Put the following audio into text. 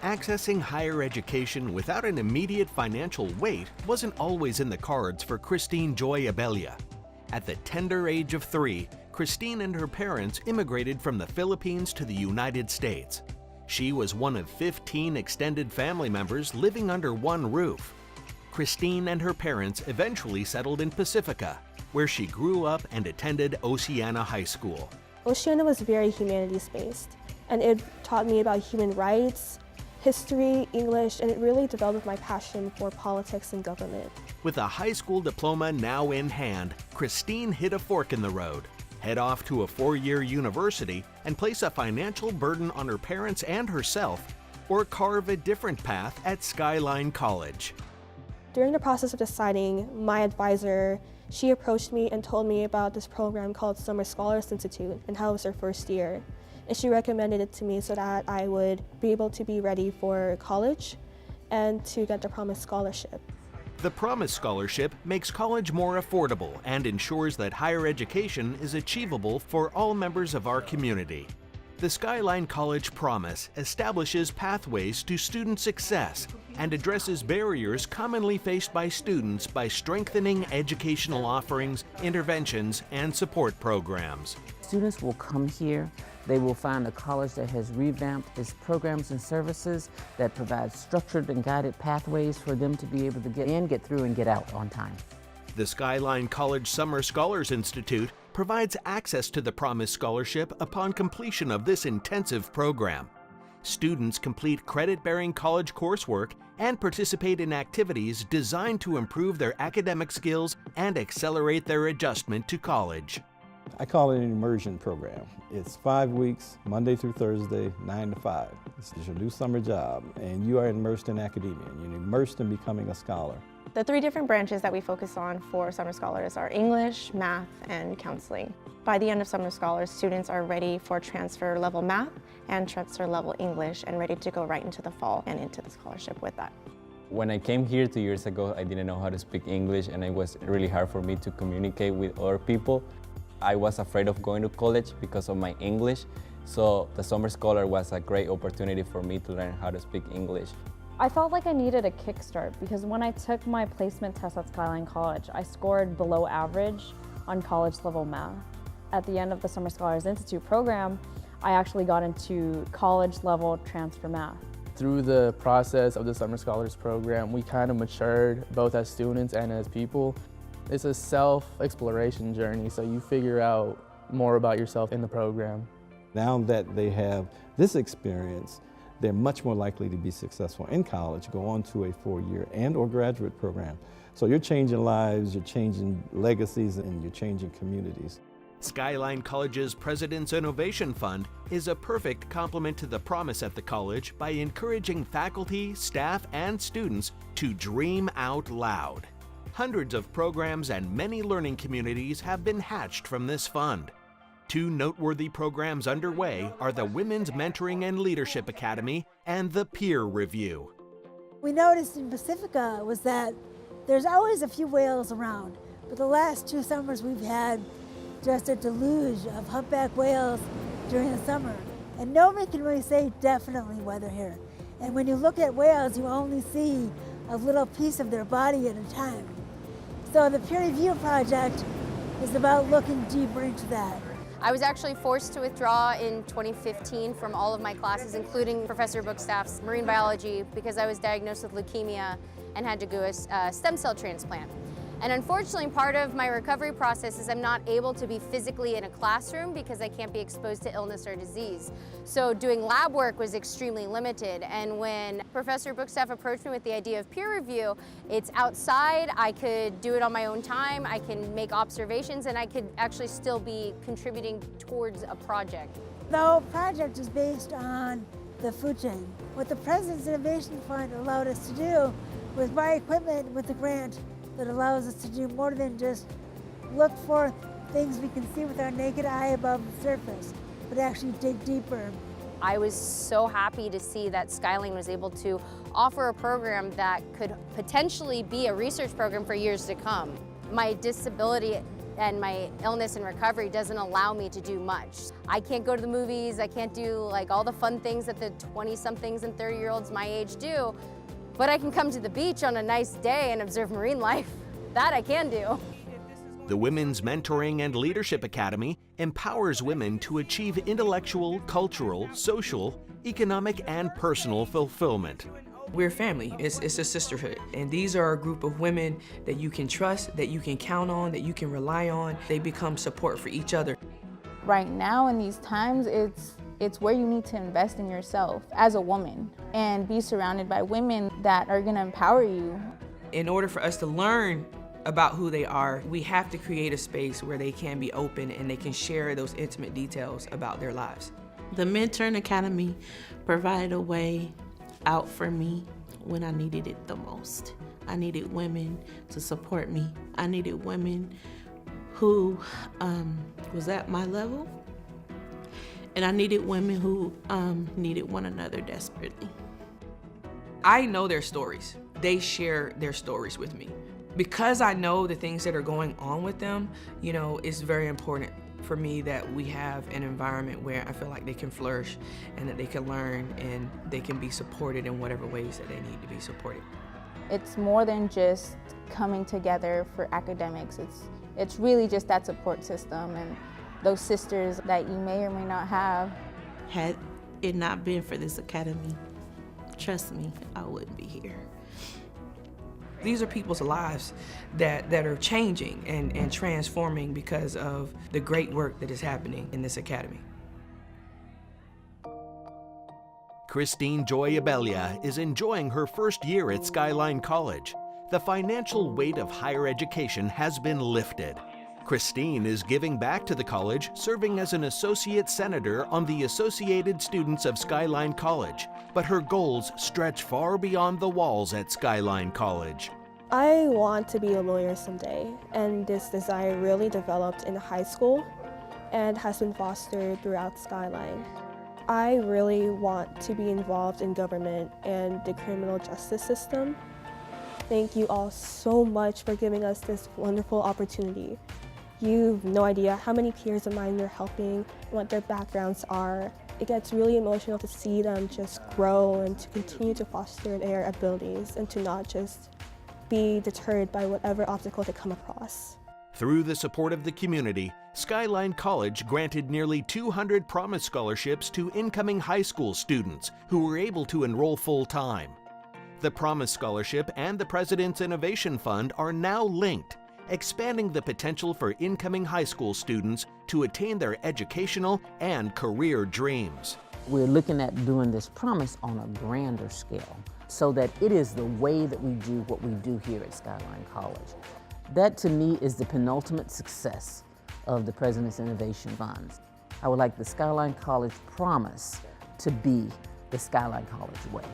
Accessing higher education without an immediate financial weight wasn't always in the cards for Christine Joy Abella. At the tender age of 3, Christine and her parents immigrated from the Philippines to the United States. She was one of 15 extended family members living under one roof. Christine and her parents eventually settled in Pacifica, where she grew up and attended Oceana High School. Oceana was very humanities-based, and it taught me about human rights, history, English, and it really developed my passion for politics and government. With a high school diploma now in hand, Christine hit a fork in the road. Head off to a 4-year university and place a financial burden on her parents and herself, or carve a different path at Skyline College. During the process of deciding, my advisor, she approached me and told me about this program called Summer Scholars Institute and how it was her first year. And she recommended it to me so that I would be able to be ready for college and to get the Promise Scholarship. The Promise Scholarship makes college more affordable and ensures that higher education is achievable for all members of our community. The Skyline College Promise establishes pathways to student success and addresses barriers commonly faced by students by strengthening educational offerings, interventions, and support programs. Students will come here. They will find a college that has revamped its programs and services, that provides structured and guided pathways for them to be able to get in, get through, and get out on time. The Skyline College Summer Scholars Institute provides access to the Promise Scholarship upon completion of this intensive program. Students complete credit-bearing college coursework and participate in activities designed to improve their academic skills and accelerate their adjustment to college. I call it an Immersion Program. It's 5 weeks, Monday through Thursday, 9 to 5. This is your new summer job, and you are immersed in academia. You're immersed in becoming a scholar. The 3 different branches that we focus on for Summer Scholars are English, Math, and Counseling. By the end of Summer Scholars, students are ready for transfer level Math and transfer level English and ready to go right into the fall and into the scholarship with that. When I came here 2 years ago, I didn't know how to speak English, and it was really hard for me to communicate with other people. I was afraid of going to college because of my English, so the Summer Scholar was a great opportunity for me to learn how to speak English. I felt like I needed a kickstart because when I took my placement test at Skyline College, I scored below average on college level math. At the end of the Summer Scholars Institute program, I actually got into college level transfer math. Through the process of the Summer Scholars program, we kind of matured both as students and as people. It's a self-exploration journey, so you figure out more about yourself in the program. Now that they have this experience, they're much more likely to be successful in college, go on to a 4-year and or graduate program. So you're changing lives, you're changing legacies, and you're changing communities. Skyline College's President's Innovation Fund is a perfect complement to the Promise at the college by encouraging faculty, staff, and students to dream out loud. Hundreds of programs and many learning communities have been hatched from this fund. 2 noteworthy programs underway are the Women's Mentoring and Leadership Academy and the Peer Review. We noticed in Pacifica was that there's always a few whales around, but the last 2 summers we've had just a deluge of humpback whales during the summer. And nobody can really say definitely why they're here. And when you look at whales, you only see a little piece of their body at a time. So the peer review project is about looking deeper into that. I was actually forced to withdraw in 2015 from all of my classes, including Professor Bookstaff's marine biology, because I was diagnosed with leukemia and had to do a stem cell transplant. And unfortunately, part of my recovery process is I'm not able to be physically in a classroom because I can't be exposed to illness or disease. So doing lab work was extremely limited. And when Professor Bookstaff approached me with the idea of peer review, it's outside, I could do it on my own time, I can make observations, and I could actually still be contributing towards a project. The whole project is based on the food chain. What the President's Innovation Fund allowed us to do was buy equipment with the grant that allows us to do more than just look for things we can see with our naked eye above the surface, but actually dig deeper. I was so happy to see that Skyline was able to offer a program that could potentially be a research program for years to come. My disability and my illness and recovery doesn't allow me to do much. I can't go to the movies, I can't do like all the fun things that the 20-somethings and 30-year-olds my age do, but I can come to the beach on a nice day and observe marine life. That I can do. The Women's Mentoring and Leadership Academy empowers women to achieve intellectual, cultural, social, economic, and personal fulfillment. We're family, it's a sisterhood. And these are a group of women that you can trust, that you can count on, that you can rely on. They become support for each other. Right now in these times, it's where you need to invest in yourself as a woman and be surrounded by women that are gonna empower you. In order for us to learn about who they are, we have to create a space where they can be open and they can share those intimate details about their lives. The Mentoring Academy provided a way out for me when I needed it the most. I needed women to support me. I needed women who was at my level, and I needed women who needed one another desperately. I know their stories. They share their stories with me. Because I know the things that are going on with them, you know, it's very important for me that we have an environment where I feel like they can flourish and that they can learn and they can be supported in whatever ways that they need to be supported. It's more than just coming together for academics. It's really just that support system and those sisters that you may or may not have. Had it not been for this academy, trust me, I wouldn't be here. These are people's lives that are changing and transforming because of the great work that is happening in this academy. Christine Joy Abelia is enjoying her first year at Skyline College. The financial weight of higher education has been lifted. Christine is giving back to the college, serving as an associate senator on the Associated Students of Skyline College, but her goals stretch far beyond the walls at Skyline College. I want to be a lawyer someday, and this desire really developed in high school and has been fostered throughout Skyline. I really want to be involved in government and the criminal justice system. Thank you all so much for giving us this wonderful opportunity. You've no idea how many peers of mine you're helping, what their backgrounds are. It gets really emotional to see them just grow and to continue to foster their abilities and to not just be deterred by whatever obstacle they come across. Through the support of the community, Skyline College granted nearly 200 Promise scholarships to incoming high school students who were able to enroll full-time. The Promise Scholarship and the President's Innovation Fund are now linked, expanding the potential for incoming high school students to attain their educational and career dreams. We're looking at doing this Promise on a grander scale so that it is the way that we do what we do here at Skyline College. That to me is the penultimate success of the President's Innovation Funds. I would like the Skyline College Promise to be the Skyline College way.